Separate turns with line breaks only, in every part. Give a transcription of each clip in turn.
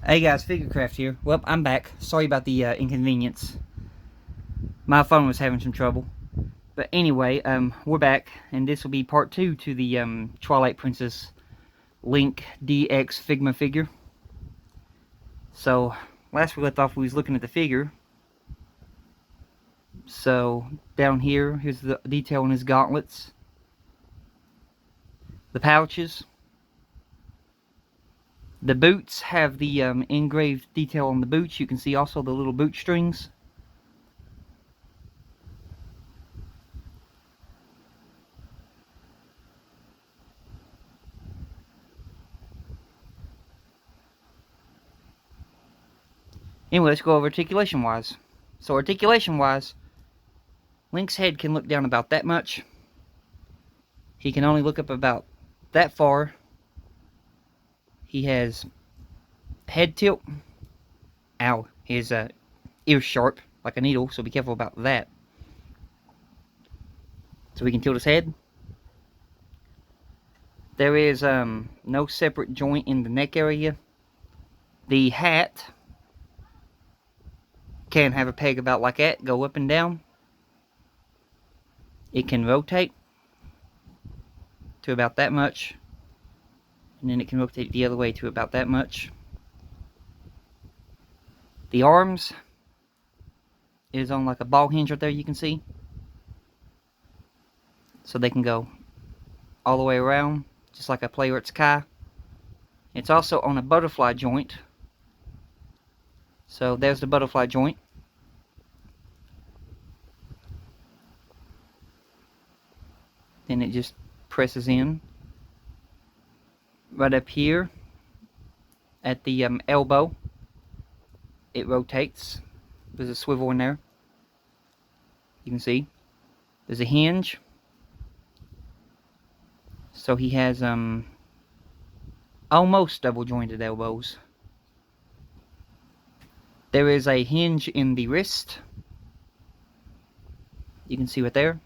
Hey guys, Figurecraft here. Well, I'm back. Sorry about the inconvenience. My phone was having some trouble. But anyway, we're back, and this will be part 2 to the Twilight Princess Link DX Figma figure. So, last we left off, we was looking at the figure. So, down here, here's the detail on his gauntlets. The pouches. The boots have the engraved detail on the boots. You can see also the little boot strings. Anyway, let's go over articulation-wise. So articulation-wise, Link's head can look down about that much. He can only look up about that far. He has head tilt. Ow. His ears sharp, like a needle, so be careful about that. So he can tilt his head. There is no separate joint in the neck area. The hat can have a peg about like that, go up and down. It can rotate to about that much, and then it can rotate the other way to about that much. The arms is on like a ball hinge right there, you can see, so they can go all the way around, just like a Playwright Kai. It's also on a butterfly joint, so there's the butterfly joint. Then it just presses in. Right up here at the elbow, it rotates. There's a swivel in there. You can see there's a hinge, so he has almost double jointed elbows. There is a hinge in the wrist. You can see right there.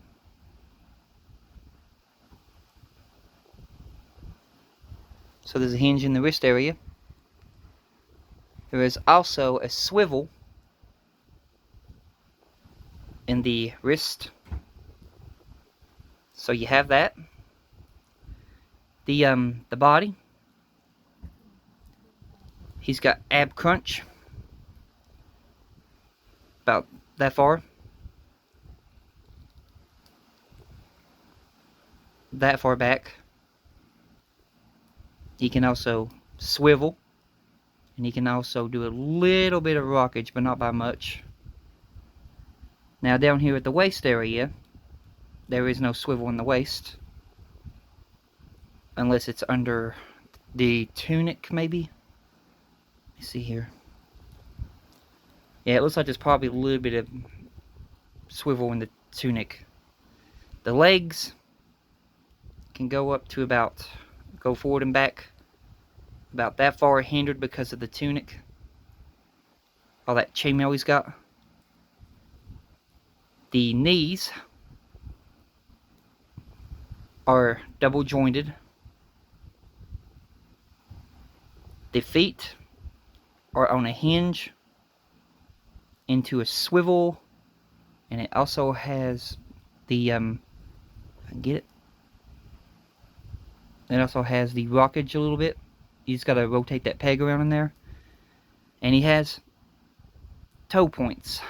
So there's a hinge in the wrist area. There is also a swivel in the wrist. So you have that. The body. He's got ab crunch. About that far. That far back. He can also swivel, and he can also do a little bit of rockage, but not by much. Now down here at the waist area, there is no swivel in the waist, unless it's under the tunic, maybe. Let me see here. Yeah, it looks like there's probably a little bit of swivel in the tunic. The legs can go up to about, go forward and back about that far, hindered because of the tunic, all that chainmail he's got. The knees are double jointed. The feet are on a hinge into a swivel, and it also has the if I can get it. It also has the rockage a little bit. You just gotta rotate that peg around in there. And he has toe points.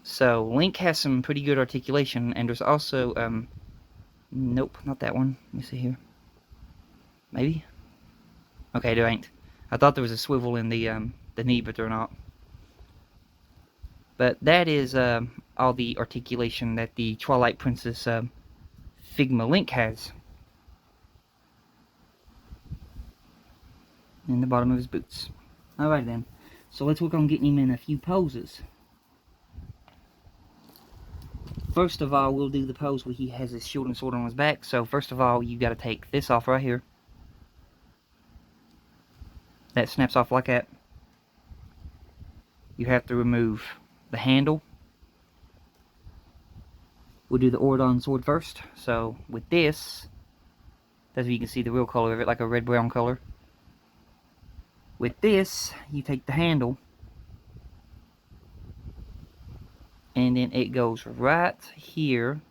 So Link has some pretty good articulation, and there's also nope, not that one. Let me see here. Maybe? Okay, there ain't. I thought there was a swivel in the knee, but they're not. But that is all the articulation that the Twilight Princess Figma Link has. In the bottom of his boots. Alright then. So let's work on getting him in a few poses. First of all, we'll do the pose where he has his shield and sword on his back. So first of all, you got to take this off right here. That snaps off like that. You have to remove the handle. We'll do the Ordon sword first. So with this, that's where you can see the real color of it, like a red-brown color. With this, you take the handle, and then it goes right here.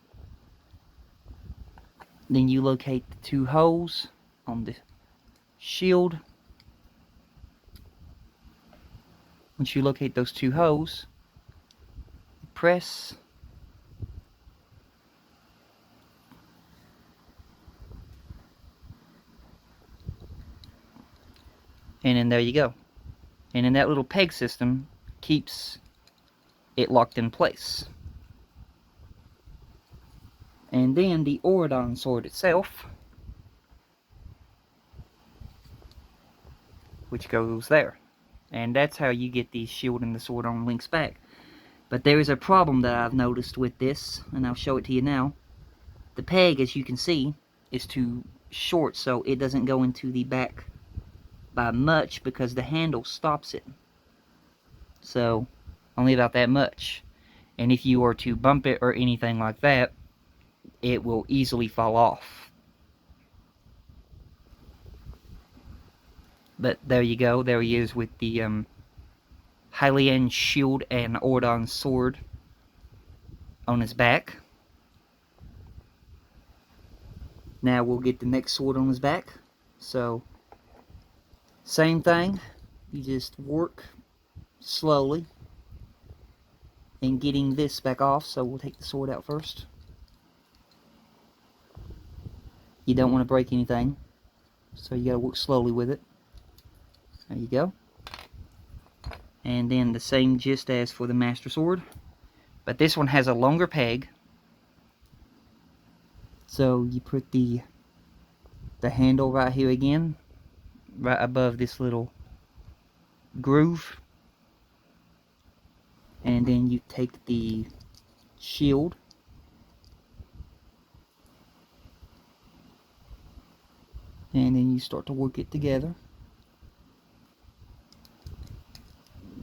Then you locate the two holes on the shield. Once you locate those two holes, press, and then there you go. And then that little peg system keeps it locked in place. And then the Auradon sword itself, which goes there. And that's how you get the shield and the sword on Link's back. But there is a problem that I've noticed with this, and I'll show it to you now. The peg, as you can see, is too short, so it doesn't go into the back by much because the handle stops it. So, only about that much. And if you were to bump it or anything like that, it will easily fall off. But there you go, there he is with the Hylian shield and Auradon sword on his back. Now we'll get the next sword on his back. So, same thing, you just work slowly in getting this back off. So we'll take the sword out first. You don't want to break anything, so you gotta work slowly with it. There you go. And then the same gist as for the Master Sword, but this one has a longer peg. So you put the handle right here again, right above this little groove. And then you take the shield, and then you start to work it together.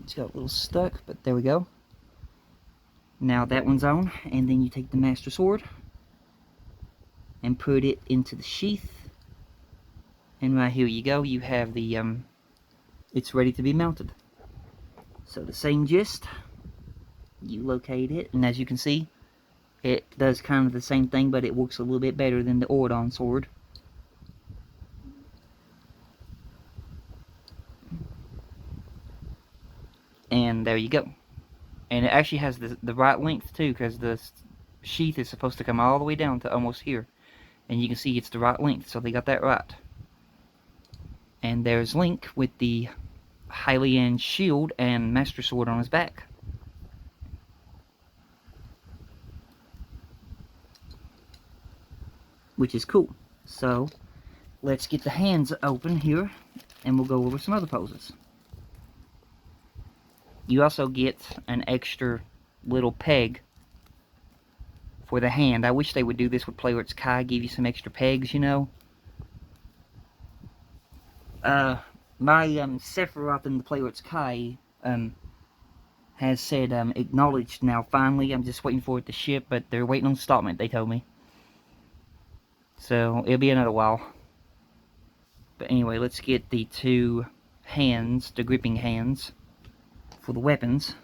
It's got a little stuck, but there we go. Now that one's on, and then you take the Master Sword and put it into the sheath, and right here you go, you have the it's ready to be mounted. So the same gist, you locate it, and as you can see, it does kind of the same thing, but it works a little bit better than the Auradon sword. And there you go. And it actually has the right length too, because the sheath is supposed to come all the way down to almost here. And you can see it's the right length, so they got that right. And there's Link with the Hylian shield and Master Sword on his back. Which is cool. So, let's get the hands open here, and we'll go over some other poses. You also get an extra little peg for the hand. I wish they would do this with Play Where It's Kai, give you some extra pegs, you know. My Sephiroth in the Play Where It's Kai has said acknowledged now finally. I'm just waiting for it to ship, but they're waiting on installment, they told me. So it'll be another while. But anyway, let's get the two hands, the gripping hands for the weapons.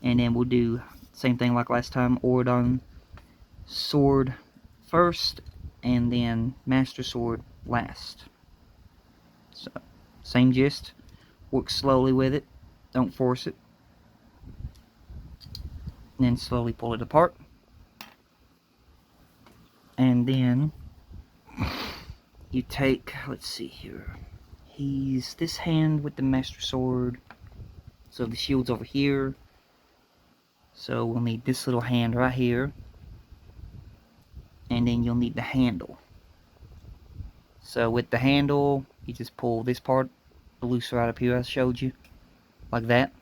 And then we'll do same thing like last time, Auradon sword first, and then Master Sword last. So, same gist. Work slowly with it. Don't force it. And then slowly pull it apart. And then you take, let's see here. He's this hand with the Master Sword. So the shield's over here. So we'll need this little hand right here. And then you'll need the handle. So with the handle, you just pull this part loose right up here I showed you. Like that.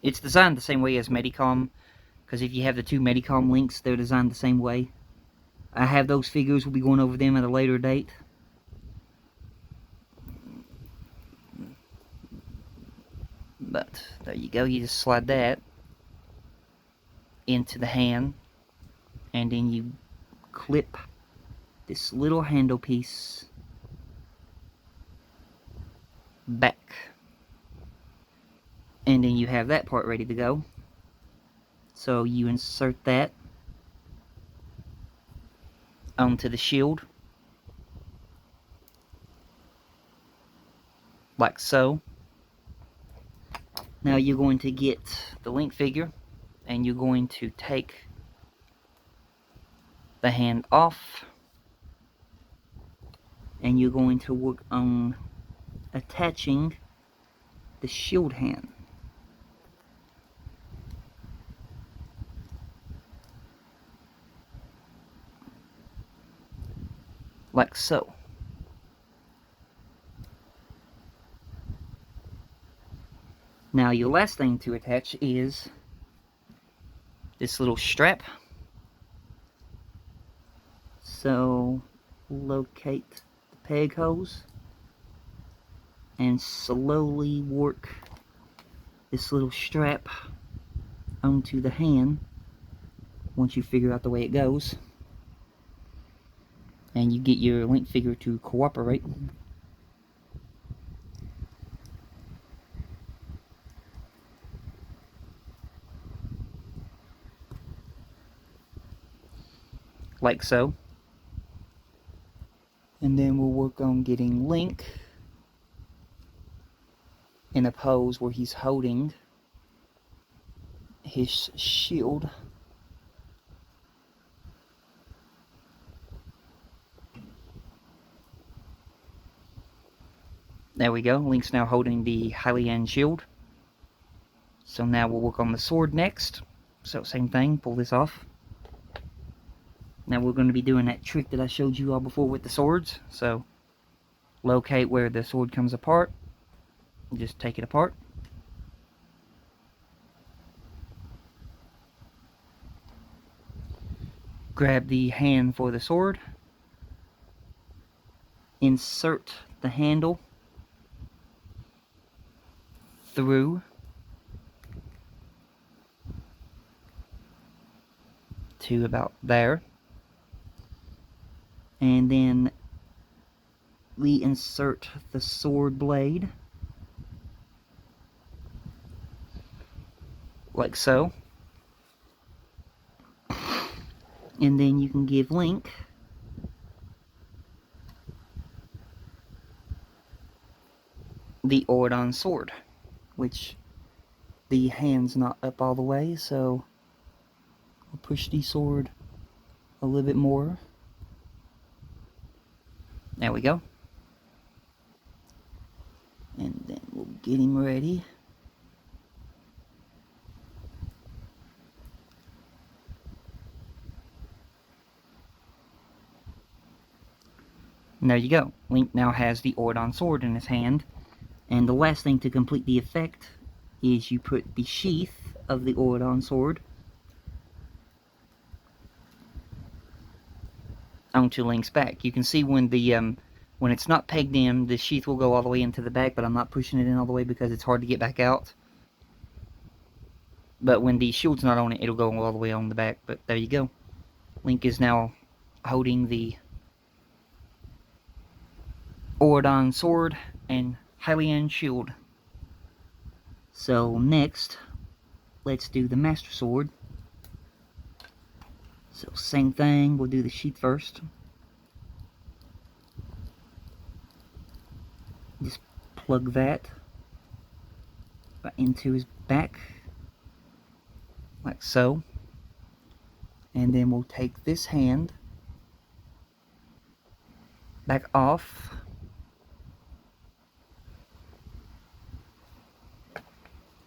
It's designed the same way as Medicom. Because if you have the two Medicom links, they're designed the same way. I have those figures. We'll be going over them at a later date. But there you go. You just slide that into the hand, and then you clip this little handle piece back. And then you have that part ready to go. So you insert that onto the shield, like so. Now you're going to get the link figure, and you're going to take the hand off, and you're going to work on attaching the shield hand. Like so. Now your last thing to attach is this little strap. So locate the peg holes and slowly work this little strap onto the hand once you figure out the way it goes. And you get your link figure to cooperate. Like so. And then we'll work on getting Link in a pose where he's holding his shield. There we go. Link's now holding the Hylian shield. So now we'll work on the sword next. So same thing, pull this off. Now we're going to be doing that trick that I showed you all before with the swords. So locate where the sword comes apart. Just take it apart. Grab the hand for the sword. Insert the handle through to about there. And then reinsert the sword blade like so. And then you can give Link the Ordon sword, which the hand's not up all the way, so we'll push the sword a little bit more. There we go. And then we'll get him ready. And there you go. Link now has the Ordon sword in his hand. And the last thing to complete the effect is you put the sheath of the Ordon sword onto Link's back. You can see when the when it's not pegged in, the sheath will go all the way into the back, but I'm not pushing it in all the way because it's hard to get back out. But when the shield's not on it, it'll go all the way on the back. But there you go. Link is now holding the Ordon sword and Hylian shield. So next, let's do the Master Sword. So same thing, we'll do the sheath first. Just plug that right into his back, like so. And then we'll take this hand back off.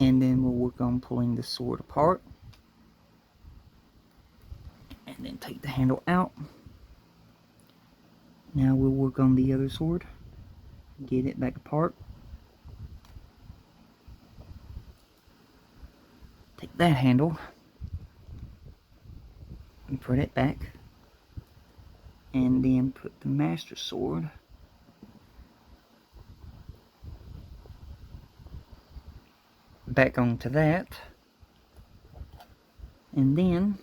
And then we'll work on pulling the sword apart. And then take the handle out. Now we'll work on the other sword. Get it back apart. Take that handle and put it back. And then put the Master Sword back onto that. And then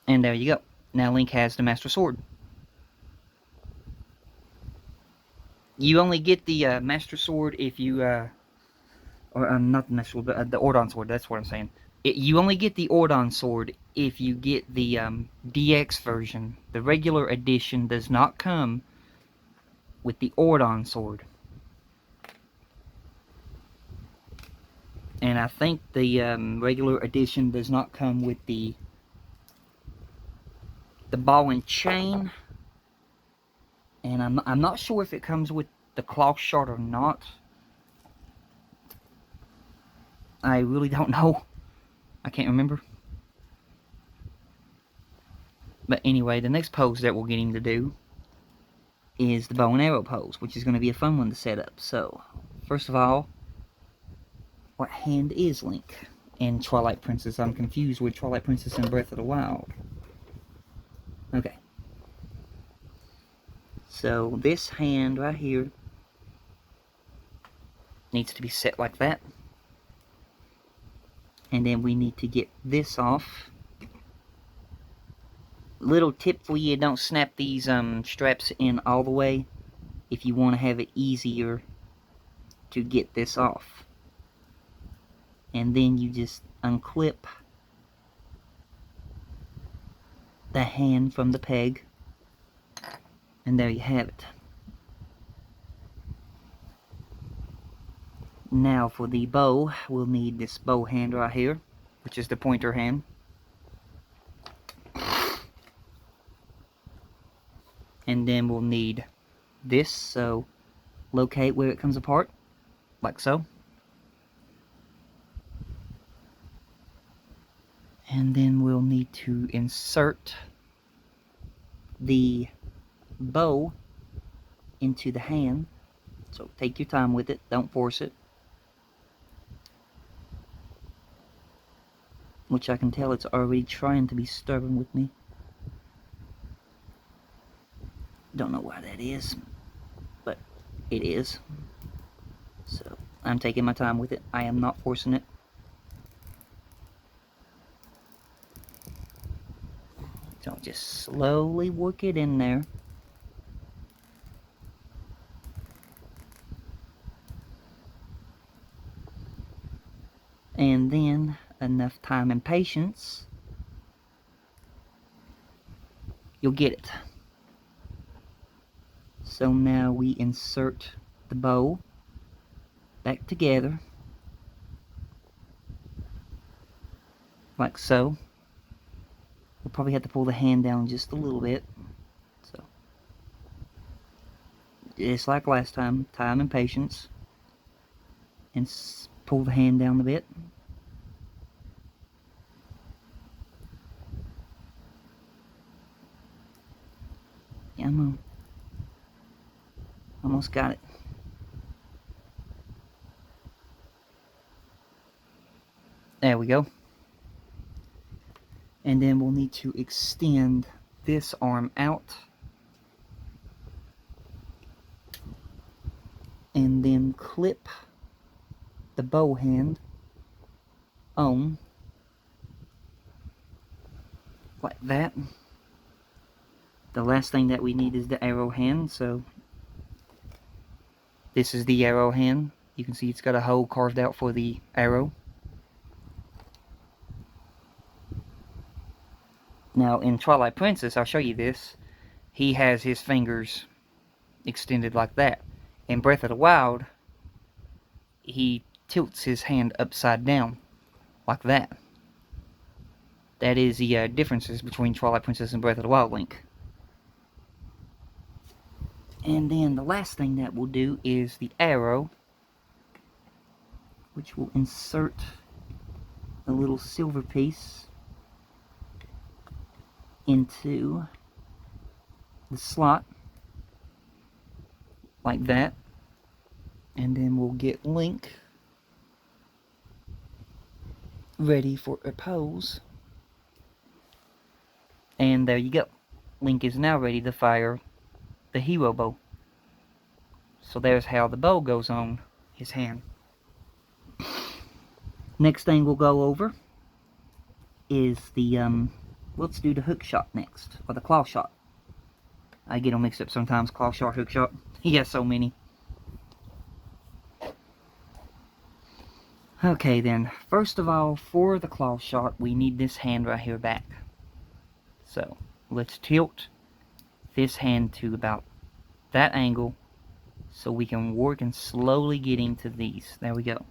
and there you go. Now Link has the Master Sword. You only get the Master Sword if you, or not the Master Sword, but the Ordon Sword, that's what I'm saying. You only get the Ordon Sword if you get the DX version. The regular edition does not come with the Ordon Sword. And I think the regular edition does not come with the ball and chain. And I'm not sure if it comes with the cloth shard or not. I really don't know. I can't remember. But anyway, the next pose that we're getting to do is the bow and arrow pose, which is going to be a fun one to set up. So, first of all, what hand is Link in Twilight Princess? I'm confused with Twilight Princess and Breath of the Wild. Okay. So, this hand right here needs to be set like that. And then we need to get this off. Little tip for you, don't snap these straps in all the way if you want to have it easier to get this off. And then you just unclip the hand from the peg, and there you have it. Now for the bow, we'll need this bow hand right here, which is the pointer hand. And then we'll need this, so locate where it comes apart, like so. And then we'll need to insert the bow into the hand. So take your time with it, don't force it. Which I can tell it's already trying to be stubborn with me. Don't know why that is, but it is. So I'm taking my time with it. I am not forcing it. So just slowly work it in there. And then enough time and patience, you'll get it. So now we insert the bow back together, like so. We'll probably have to pull the hand down just a little bit. So, just like last time, time and patience, and pull the hand down a bit. Yeah, almost got it. There we go. And then we'll need to extend this arm out. And then clip the bow hand on, like that. The last thing that we need is the arrow hand, so this is the arrow hand. You can see it's got a hole carved out for the arrow. Now in Twilight Princess, I'll show you this, he has his fingers extended like that. In Breath of the Wild, he tilts his hand upside down, like that. That is the differences between Twilight Princess and Breath of the Wild Link. And then the last thing that we'll do is the arrow, which will insert a little silver piece into the slot, like that. And then we'll get Link ready for a pose. And there you go. Link is now ready to fire the hero bow. So there's how the bow goes on his hand. Next thing we'll go over is the let's do the hook shot next, or the claw shot. I get them mixed up sometimes, claw shot, hook shot. He has so many. Okay then, first of all, for the claw shot, we need this hand right here back. So, let's tilt this hand to about that angle so we can work and slowly get into these. There we go.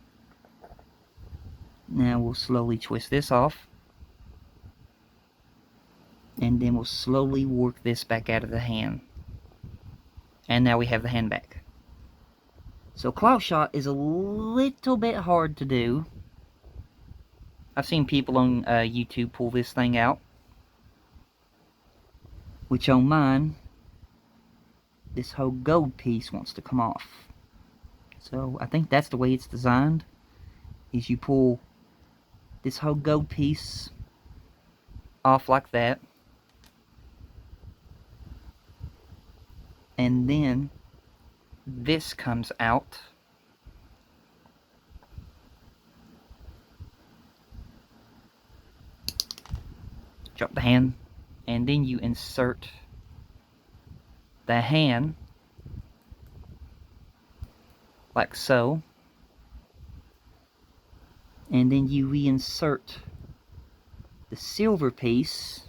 Now we'll slowly twist this off. And then we'll slowly work this back out of the hand. And now we have the hand back. So claw shot is a little bit hard to do. I've seen people on YouTube pull this thing out. Which on mine, this whole gold piece wants to come off. So I think that's the way it's designed. Is you pull this whole gold piece off like that. And then this comes out. Drop the hand, and then you insert the hand like so, and then you reinsert the silver piece,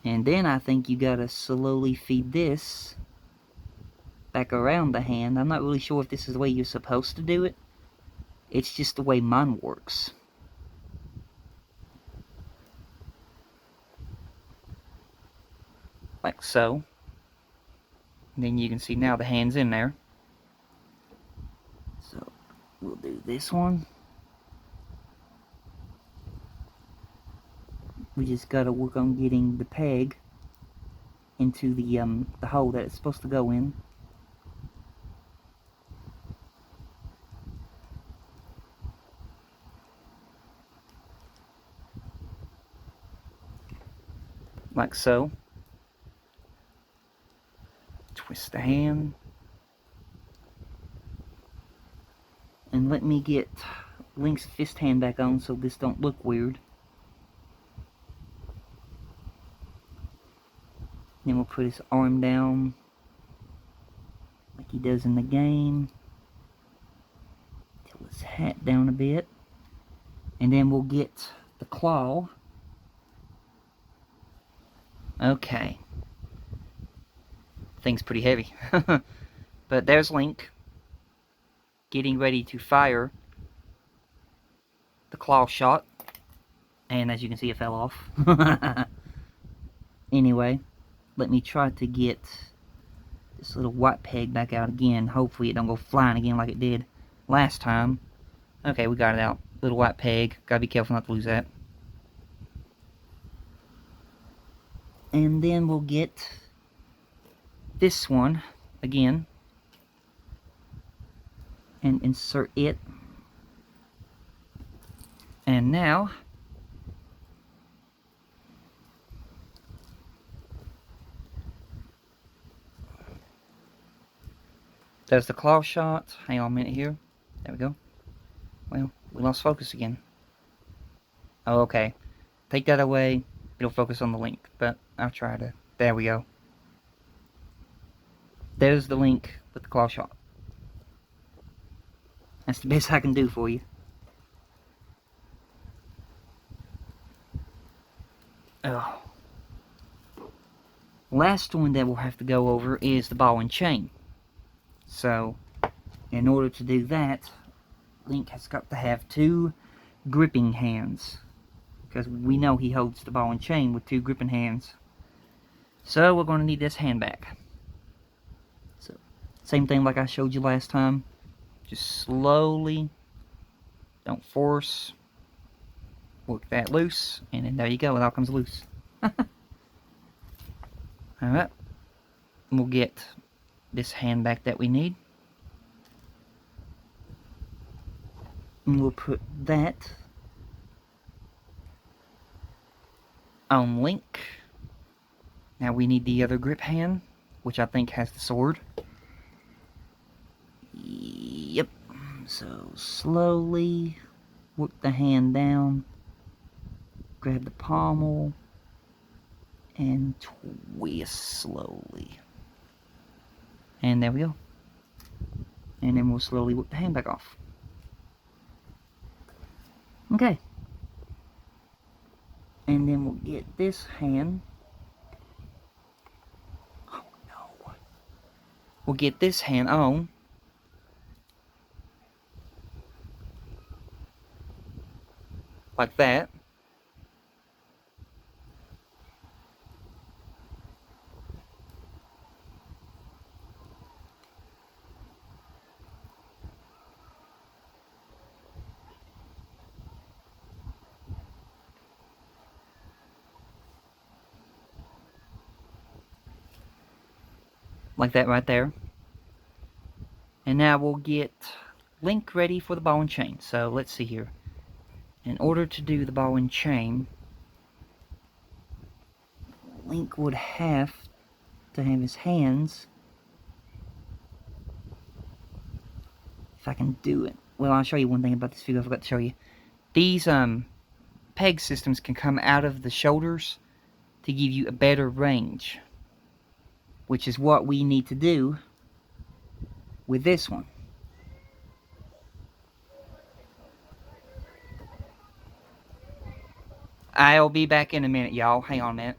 and then I think you gotta slowly feed this back around the hand. I'm not really sure if this is the way you're supposed to do it. It's just the way mine works. Like so. And then you can see now the hand's in there. So we'll do this one. We just gotta work on getting the peg into the hole that it's supposed to go in. Like so. Twist the hand. And let me get Link's fist hand back on so this don't look weird. Then we'll put his arm down like he does in the game. Tilt his hat down a bit. And then we'll get the claw. Okay. Thing's pretty heavy. But there's Link getting ready to fire the claw shot. And as you can see, it fell off. Anyway, let me try to get this little white peg back out again. Hopefully it don't go flying again like it did last time. Okay, we got it out. Little white peg. Gotta be careful not to lose that. And then we'll get this one again and insert it. And now there's the claw shot. Hang on a minute here. There we go. Well, we lost focus again. Oh, okay. Take that away. It'll focus on the Link, but I'll try to. There we go. There's the Link with the claw shot. That's the best I can do for you. Oh. Last one that we'll have to go over is the ball and chain. So, in order to do that, Link has got to have two gripping hands. Because we know he holds the ball and chain with two gripping hands. So we're going to need this hand back. So, same thing like I showed you last time. Just slowly, don't force, work that loose, and then there you go, it all comes loose. Alright, we'll get this hand back that we need. And we'll put that on Link. Now we need the other grip hand, which I think has the sword. Yep. So slowly work the hand down, grab the pommel and twist slowly. And there we go. And then we'll slowly whip the hand back off. Okay. And then we'll get this hand. Oh no. We'll get this hand on. Like that. Like that right there. And now we'll get Link ready for the ball and chain. So let's see here. In order to do the ball and chain, Link would have to have his hands, if I can do it. Well, I'll show you one thing about this figure I forgot to show you. These peg systems can come out of the shoulders to give you a better range, which is what we need to do with this one. I'll be back in a minute, y'all. Hang on a minute.